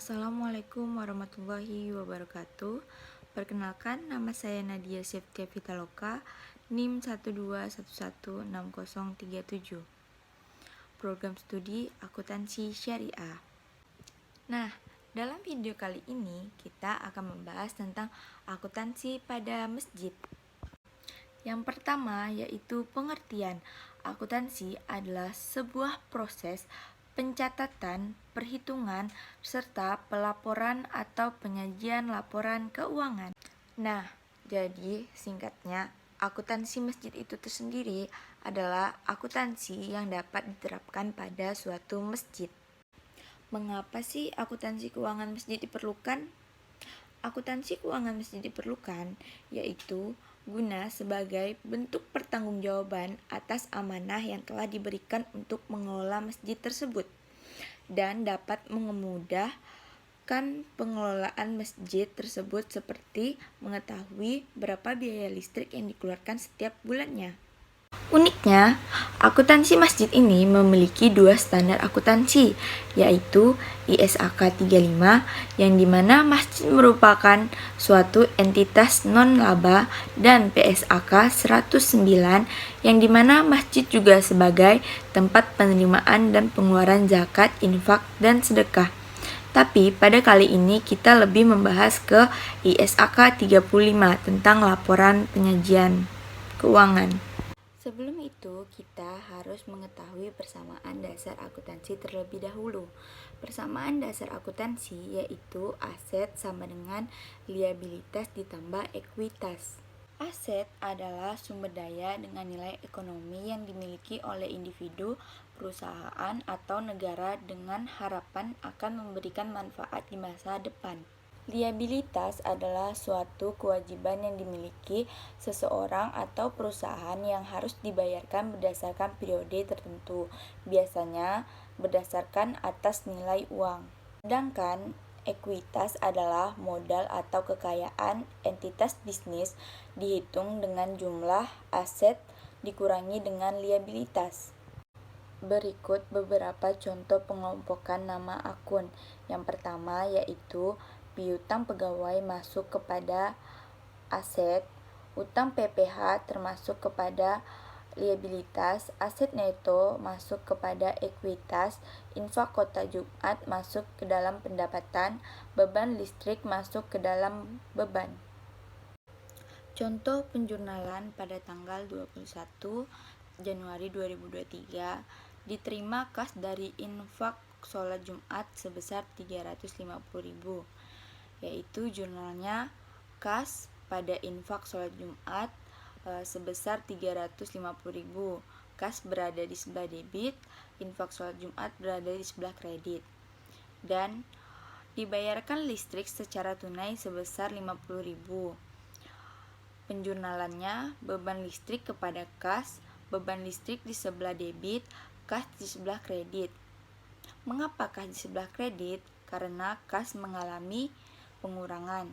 Assalamualaikum warahmatullahi wabarakatuh. Perkenalkan, nama saya Nadia Septia Vitaloka, NIM 1211637. Program Studi Akuntansi Syariah. Nah, dalam video kali ini kita akan membahas tentang akuntansi pada masjid. Yang pertama yaitu pengertian. Akuntansi adalah sebuah proses pencatatan, perhitungan, serta pelaporan atau penyajian laporan keuangan. Nah, jadi singkatnya, akuntansi masjid itu tersendiri adalah akuntansi yang dapat diterapkan pada suatu masjid. Mengapa sih akuntansi keuangan masjid diperlukan? Akuntansi keuangan masjid diperlukan yaitu guna sebagai bentuk pertanggungjawaban atas amanah yang telah diberikan untuk mengelola masjid tersebut dan dapat memudahkan pengelolaan masjid tersebut seperti mengetahui berapa biaya listrik yang dikeluarkan setiap bulannya. Uniknya, akuntansi masjid ini memiliki dua standar akuntansi, yaitu ISAK 35, yang dimana masjid merupakan suatu entitas non-laba, dan PSAK 109, yang dimana masjid juga sebagai tempat penerimaan dan pengeluaran zakat, infak, dan sedekah. Tapi pada kali ini kita lebih membahas ke ISAK 35 tentang laporan penyajian keuangan. Sebelum itu, kita harus mengetahui persamaan dasar akuntansi terlebih dahulu. Persamaan dasar akuntansi yaitu aset sama dengan liabilitas ditambah ekuitas. Aset adalah sumber daya dengan nilai ekonomi yang dimiliki oleh individu, perusahaan, atau negara dengan harapan akan memberikan manfaat di masa depan. Liabilitas adalah suatu kewajiban yang dimiliki seseorang atau perusahaan yang harus dibayarkan berdasarkan periode tertentu, biasanya berdasarkan atas nilai uang. Sedangkan ekuitas adalah modal atau kekayaan entitas bisnis dihitung dengan jumlah aset dikurangi dengan liabilitas. Berikut beberapa contoh pengelompokan nama akun. Yang pertama yaitu piutang pegawai masuk kepada aset, utang PPh termasuk kepada liabilitas, aset neto masuk kepada ekuitas, infak kota Jumat masuk ke dalam pendapatan, beban listrik masuk ke dalam beban. Contoh penjurnalan pada tanggal 21 Januari 2023, diterima kas dari infak sholat Jumat sebesar 350.000, yaitu jurnalnya kas pada infak sholat Jumat sebesar 350.000. Kas berada di sebelah debit, infak sholat Jumat berada di sebelah kredit. Dan dibayarkan listrik secara tunai sebesar 50.000. Penjurnalannya beban listrik kepada kas, beban listrik di sebelah debit, kas di sebelah kredit. Mengapa kas di sebelah kredit? Karena kas mengalami pengurangan.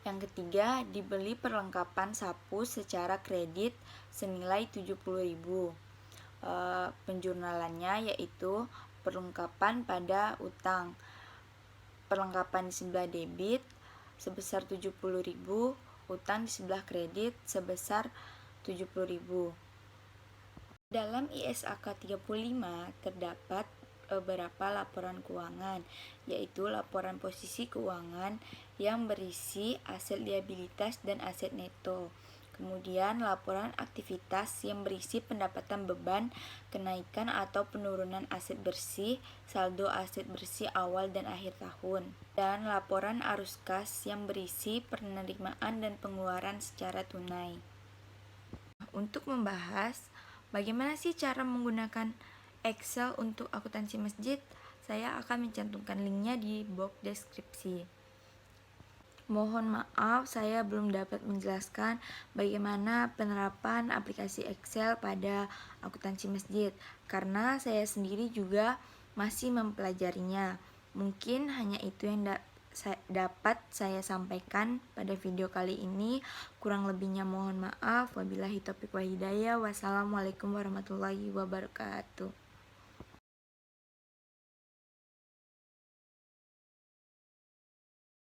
Yang ketiga, dibeli perlengkapan sapu secara kredit senilai 70.000. Penjurnalannya yaitu perlengkapan pada utang. Perlengkapan di sebelah debit sebesar 70.000, utang di sebelah kredit sebesar 70.000. Dalam ISAK 35 terdapat beberapa laporan keuangan, yaitu laporan posisi keuangan yang berisi aset liabilitas dan aset neto. Kemudian laporan aktivitas yang berisi pendapatan beban, kenaikan atau penurunan aset bersih, saldo aset bersih awal dan akhir tahun. Dan laporan arus kas yang berisi penerimaan dan pengeluaran secara tunai. Untuk membahas bagaimana sih cara menggunakan Excel untuk akuntansi masjid, saya akan mencantumkan linknya di box deskripsi. Mohon maaf, saya belum dapat menjelaskan bagaimana penerapan aplikasi Excel pada akuntansi masjid, karena saya sendiri juga masih mempelajarinya. Mungkin hanya itu yang dapat saya sampaikan pada video kali ini. Kurang lebihnya mohon maaf. Wabillahi taufiq wal hidayah. Wassalamualaikum warahmatullahi wabarakatuh.